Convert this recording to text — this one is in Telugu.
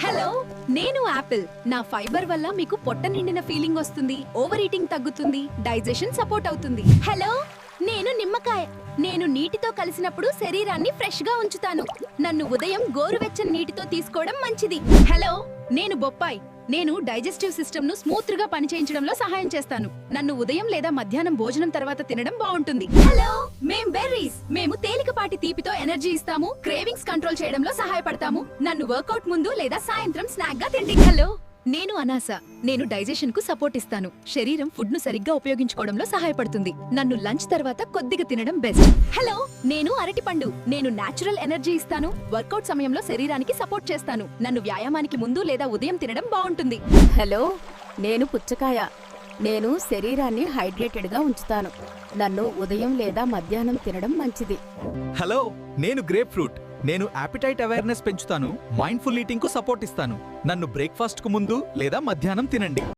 హలో, నేను యాపిల్. నా ఫైబర్ వల్ల మీకు పొట్ట నిండిన ఫీలింగ్ వస్తుంది, ఓవర్ ఈటింగ్ తగ్గుతుంది, డైజెషన్ సపోర్ట్ అవుతుంది. హలో, నేను నిమ్మకాయ. నేను నీటితో కలిసినప్పుడు శరీరాన్ని ఫ్రెష్ గా ఉంచుతాను. నన్ను ఉదయం గోరువెచ్చని నీటితో తీసుకోవడం మంచిది. హలో, నేను బొప్పాయి. నేను డైజెస్టివ్ సిస్టమ్ ను స్మూత్ గా పనిచేయించడంలో సహాయం చేస్తాను. నన్ను ఉదయం లేదా మధ్యాహ్నం భోజనం తర్వాత తినడం బాగుంటుంది. హలో, మేం బెర్రీస్. మేము తేలికపాటి తీపితో ఎనర్జీ ఇస్తాము, క్రేవింగ్స్ కంట్రోల్ చేయడంలో సహాయపడతాము. నన్ను వర్కౌట్ ముందు లేదా సాయంత్రం స్నాక్ గా తిండి. హలో, నేను అనాస. నేను డైజెషన్ కు సపోర్ట్ ఇస్తాను. శరీరం ఫుడ్ ను సరిగ్గా ఉపయోగించుకోవడంలో సహాయపడుతుంది. నన్ను లంచ్ తర్వాత కొద్దిగా తినడం బెస్ట్. హలో, నేను అరటిపండు. నేను నేచురల్ ఎనర్జీ ఇస్తాను, వర్కౌట్ సమయంలో శరీరానికి సపోర్ట్ చేస్తాను. నన్ను వ్యాయామానికి ముందు లేదా ఉదయం తినడం బాగుంటుంది. హలో, నేను పుచ్చకాయ. నేను శరీరాన్ని హైడ్రేటెడ్ గా ఉంచుతాను. నన్ను ఉదయం లేదా మధ్యాహ్నం తినడం మంచిది. హలో, నేను గ్రేప్ ఫ్రూట్. నేను యాపిటైట్ అవేర్నెస్ పెంచుతాను, మైండ్ఫుల్ ఈటింగ్ కు సపోర్ట్ ఇస్తాను. నన్ను బ్రేక్ఫాస్ట్ కు ముందు లేదా మధ్యాహ్నం తినండి.